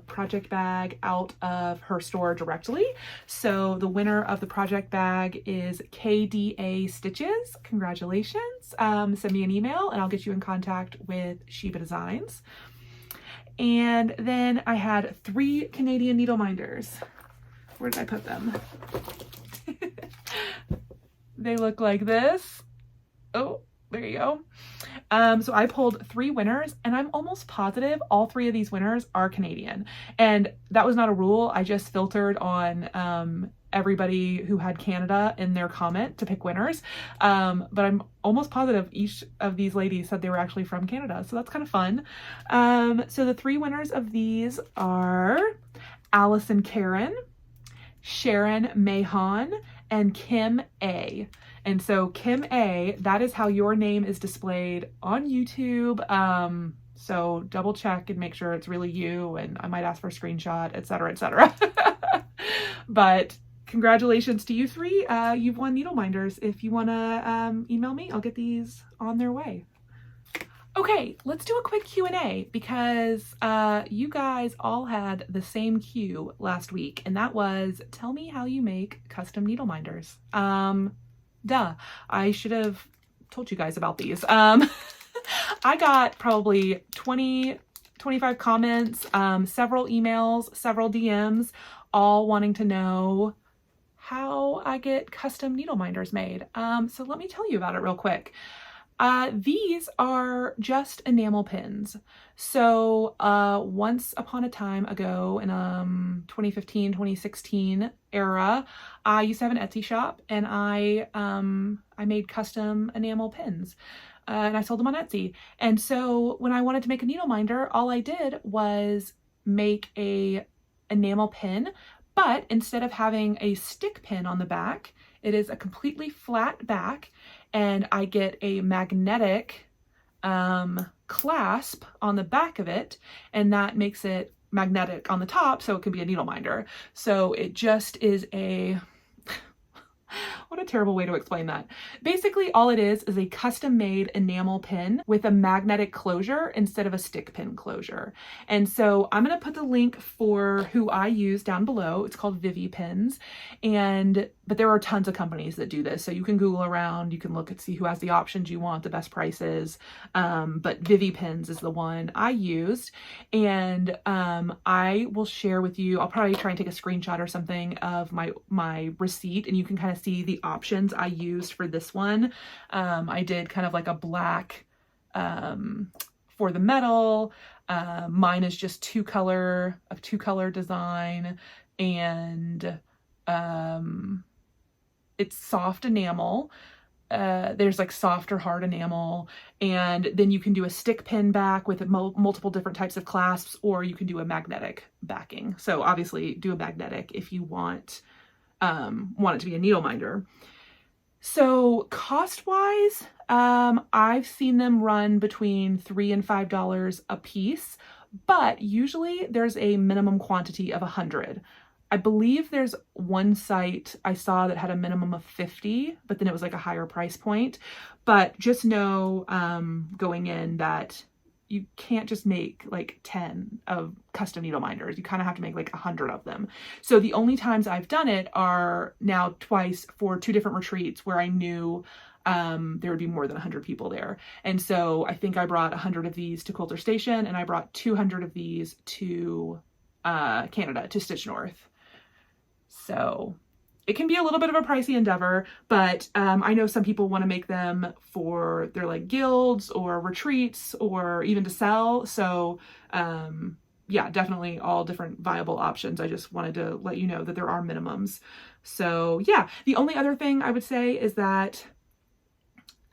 project bag out of her store directly. So the winner of the project bag is KDA Stitches. Congratulations. Send me an email and I'll get you in contact with Sheba Designs. And then I had 3 Canadian needle minders. Where did I put them? They look like this. Oh, there you go. So I pulled 3 winners and I'm almost positive all 3 of these winners are Canadian. And that was not a rule. I just filtered on everybody who had Canada in their comment to pick winners. But I'm almost positive each of these ladies said they were actually from Canada. So that's kind of fun. So the 3 winners of these are Allison Karen, Sharon Mahon, and Kim A. And so Kim A, that is how your name is displayed on YouTube. So double check and make sure it's really you, and I might ask for a screenshot, etc., etc. But congratulations to you 3. You've won needle minders. If you want to email me, I'll get these on their way. Okay, let's do a quick Q&A because you guys all had the same Q last week, and that was, tell me how you make custom needle minders. Duh, I should have told you guys about these. I got probably 20, 25 comments, several emails, several DMs, all wanting to know how I get custom needle minders made. So let me tell you about it real quick. These are just enamel pins. So once upon a time ago in 2015, 2016 era, I used to have an Etsy shop and I made custom enamel pins and I sold them on Etsy. And so when I wanted to make a needle minder, all I did was make a enamel pin, but instead of having a stick pin on the back, It is a completely flat back, and I get a magnetic clasp on the back of it, and that makes it magnetic on the top, so it can be a needle minder. So it just is a what a terrible way to explain that. Basically, all it is a custom-made enamel pin with a magnetic closure instead of a stick pin closure. And so I'm going to put the link for who I use down below. It's called Vivi Pins. But there are tons of companies that do this. So you can Google around, you can look and see who has the options you want, the best prices. But Vivi Pins is the one I used. And I will share with you, I'll probably try and take a screenshot or something of my receipt, and you can kind of see the options I used for this one. I did kind of like a black for the metal. Mine is just two color design, and it's soft enamel. There's like soft or hard enamel, and then you can do a stick pin back with multiple different types of clasps, or you can do a magnetic backing. So obviously do a magnetic if you want it to be a needle minder. So cost wise, I've seen them run between $3 and $5 a piece, but usually there's a minimum quantity of 100. I believe there's one site I saw that had a minimum of 50, but then it was like a higher price point. But just know going in that you can't just make like 10 of custom needle minders. You kind of have to make like 100 of them. So the only times I've done it are now twice for 2 different retreats where I knew there would be more than 100 people there. And so I think I brought 100 of these to Quilter Station, and I brought 200 of these to Canada, to Stitch North. So it can be a little bit of a pricey endeavor, but I know some people want to make them for their like guilds or retreats or even to sell. So yeah, definitely all different viable options. I just wanted to let you know that there are minimums. So yeah, the only other thing I would say is that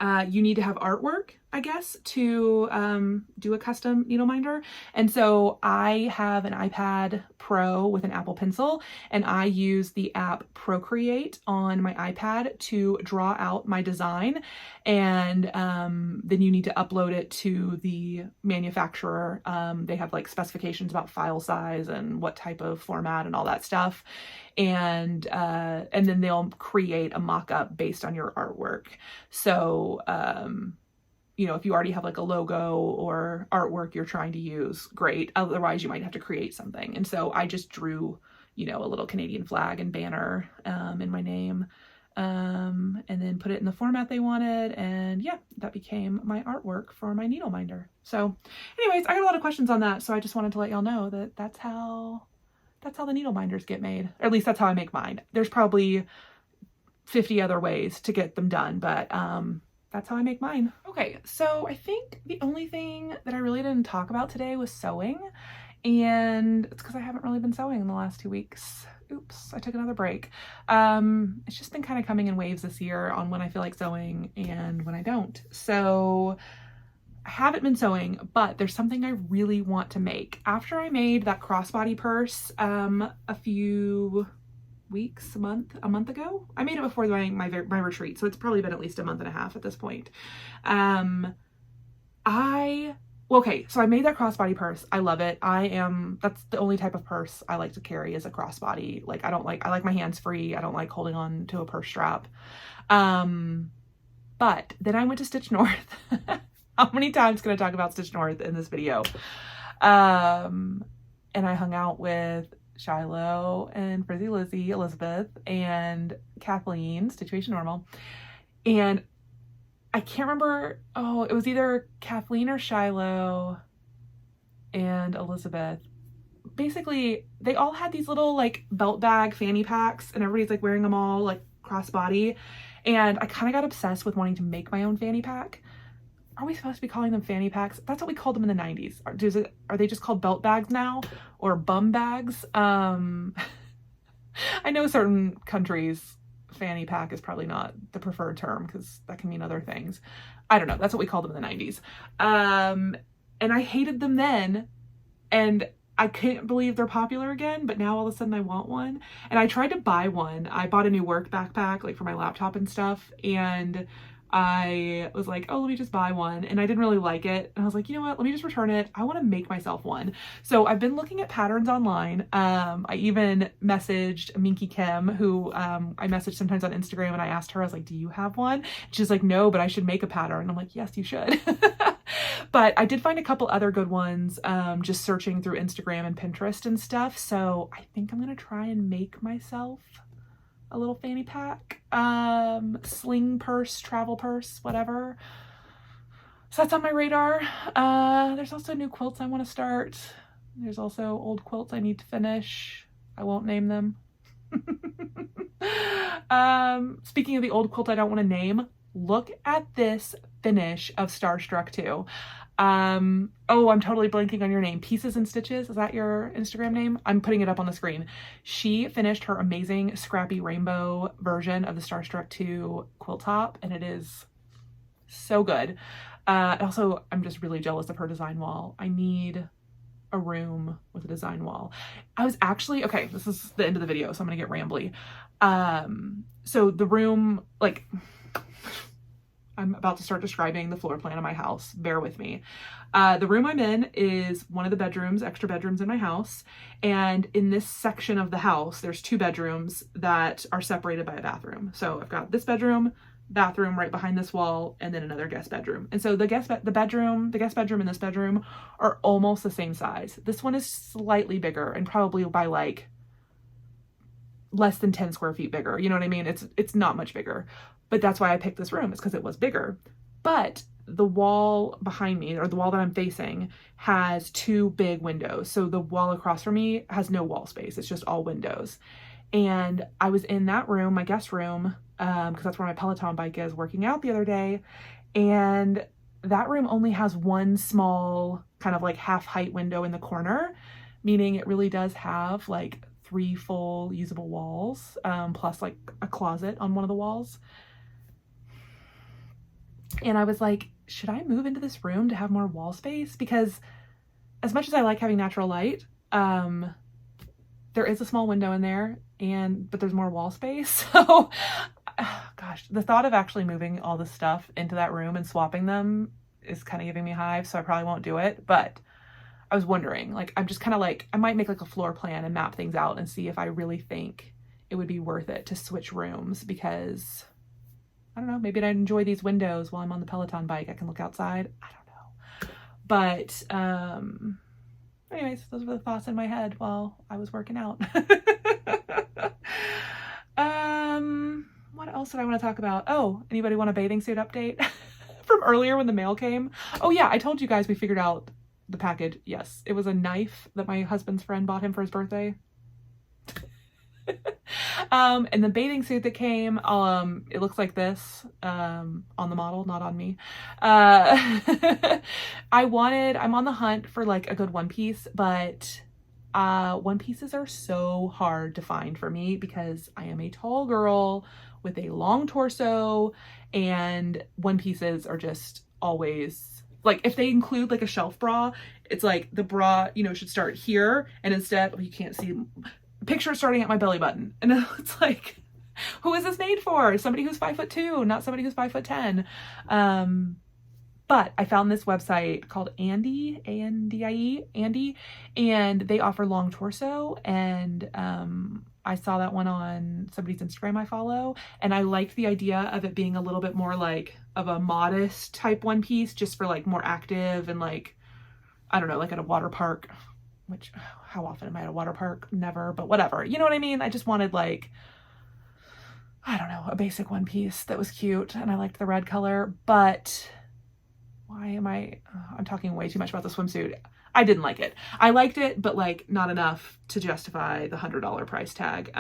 you need to have artwork, I guess, to do a custom needle minder. And so I have an iPad Pro with an Apple Pencil, and I use the app Procreate on my iPad to draw out my design. And then you need to upload it to the manufacturer. They have like specifications about file size and what type of format and all that stuff. And then they'll create a mock-up based on your artwork. So, you know, if you already have like a logo or artwork you're trying to use, great. Otherwise, you might have to create something. And so I just drew, you know, a little Canadian flag and banner in my name, and then put it in the format they wanted. And yeah, that became my artwork for my needle minder. So anyways, I got a lot of questions on that. So I just wanted to let y'all know that that's how the needle minders get made. Or at least that's how I make mine. There's probably 50 other ways to get them done, but that's how I make mine. Okay, so I think the only thing that I really didn't talk about today was sewing, and it's because I haven't really been sewing in the last 2 weeks. Oops, I took another break. It's just been kind of coming in waves this year on when I feel like sewing and when I don't. So I haven't been sewing, but there's something I really want to make. After I made that crossbody purse a few weeks, a month ago. I made it before my retreat, so it's probably been at least a month and a half at this point. Okay, so I made that crossbody purse. I love it. That's the only type of purse I like to carry is a crossbody. Like I like my hands free. I don't like holding on to a purse strap. But then I went to Stitch North. How many times can I talk about Stitch North in this video? And I hung out with Shiloh and Frizzy, Lizzie, Elizabeth, and Kathleen, Situation Normal. And I can't remember, it was either Kathleen or Shiloh and Elizabeth. Basically, they all had these little like belt bag fanny packs, and everybody's like wearing them all like crossbody. And I kind of got obsessed with wanting to make my own fanny pack. Are we supposed to be calling them fanny packs? That's what we called them in the 90s. Are they just called belt bags now? Or bum bags? I know certain countries, fanny pack is probably not the preferred term because that can mean other things. I don't know. That's what we called them in the 90s. And I hated them then. And I can't believe they're popular again, but now all of a sudden I want one. And I tried to buy one. I bought a new work backpack, like for my laptop and stuff. And I was like, oh, let me just buy one. And I didn't really like it. And I was like, you know what? Let me just return it. I want to make myself one. So I've been looking at patterns online. I even messaged Minky Kim, who I message sometimes on Instagram, and I asked her, I was like, do you have one? She's like, no, but I should make a pattern. And I'm like, yes, you should. But I did find a couple other good ones, just searching through Instagram and Pinterest and stuff. So I think I'm going to try and make myself a little fanny pack, sling purse, travel purse, whatever. So that's on my radar. There's also new quilts I want to start. There's also old quilts I need to finish. I won't name them. Speaking of the old quilt I don't want to name, look at this finish of Starstruck 2. Oh, I'm totally blanking on your name. Pieces and Stitches, is that your Instagram name? I'm putting it up on the screen. She finished her amazing scrappy rainbow version of the Starstruck 2 quilt top, and it is so good. Also, I'm just really jealous of her design wall. I need a room with a design wall. I was actually, okay, this is the end of the video, so I'm gonna get rambly. So the room, like, I'm about to start describing the floor plan of my house. Bear with me. The room I'm in is one of the bedrooms, extra bedrooms in my house. And in this section of the house, there's 2 bedrooms that are separated by a bathroom. So I've got this bedroom, bathroom right behind this wall, and then another guest bedroom. And so the guest bedroom and this bedroom are almost the same size. This one is slightly bigger, and probably by like less than 10 square feet bigger. You know what I mean? It's not much bigger. But that's why I picked this room, is because it was bigger. But the wall behind me, or the wall that I'm facing, has 2 big windows. So the wall across from me has no wall space. It's just all windows. And I was in that room, my guest room, because that's where my Peloton bike is, working out the other day. And that room only has one small kind of like half height window in the corner, meaning it really does have like 3 full usable walls, plus like a closet on one of the walls. And I was like, should I move into this room to have more wall space? Because as much as I like having natural light, there is a small window in there, but there's more wall space. So, gosh, the thought of actually moving all this stuff into that room and swapping them is kind of giving me hives, so I probably won't do it. But I was wondering, like, I'm just kind of like, I might make like a floor plan and map things out and see if I really think it would be worth it to switch rooms, because I don't know, maybe I'd enjoy these windows while I'm on the Peloton bike. I can look outside. I don't know. But anyways, those were the thoughts in my head while I was working out. What else did I want to talk about? Oh, anybody want a bathing suit update from earlier when the mail came? Oh yeah, I told you guys we figured out the package. Yes, it was a knife that my husband's friend bought him for his birthday. And the bathing suit that came, it looks like this, on the model, not on me. I'm on the hunt for like a good one piece, but one pieces are so hard to find for me because I am a tall girl with a long torso, and one pieces are just always, like, if they include like a shelf bra, it's like the bra, you know, should start here, and instead, you can't see, picture starting at my belly button. And it's like, who is this made for? Somebody who's 5'2", not somebody who's 5'10". But I found this website called Andy, A-N-D-I-E, Andy, and they offer long torso, and I saw that one on somebody's Instagram I follow, and I liked the idea of it being a little bit more like of a modest type one piece, just for like more active and like, I don't know, like at a water park, which, how often am I at a water park? Never, but whatever. You know what I mean? I just wanted like, I don't know, a basic one piece that was cute, and I liked the red color, but why am I'm talking way too much about the swimsuit. I didn't like it. I liked it, but like not enough to justify the $100 price tag.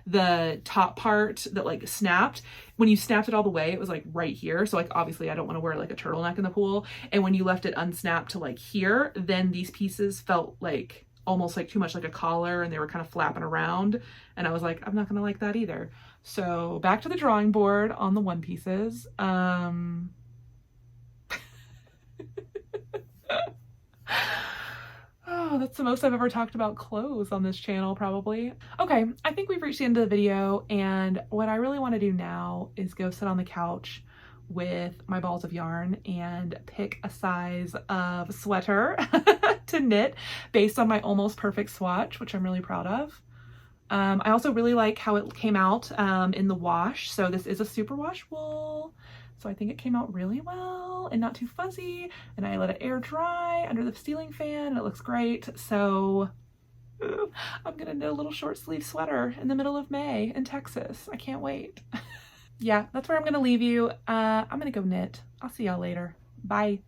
The top part that like snapped, when you snapped it all the way, it was like right here. So like, obviously I don't want to wear like a turtleneck in the pool. And when you left it unsnapped to like here, then these pieces felt like almost like too much like a collar, and they were kind of flapping around. And I was like, I'm not going to like that either. So back to the drawing board on the one pieces. Oh, that's the most I've ever talked about clothes on this channel, probably. Okay, I think we've reached the end of the video, and what I really want to do now is go sit on the couch with my balls of yarn and pick a size of sweater to knit based on my almost perfect swatch, which I'm really proud of. I also really like how it came out in the wash. So this is a superwash wool. So I think it came out really well and not too fuzzy. And I let it air dry under the ceiling fan and it looks great. So I'm gonna knit a little short sleeve sweater in the middle of May in Texas. I can't wait. Yeah, that's where I'm gonna leave you. I'm gonna go knit. I'll see y'all later. Bye.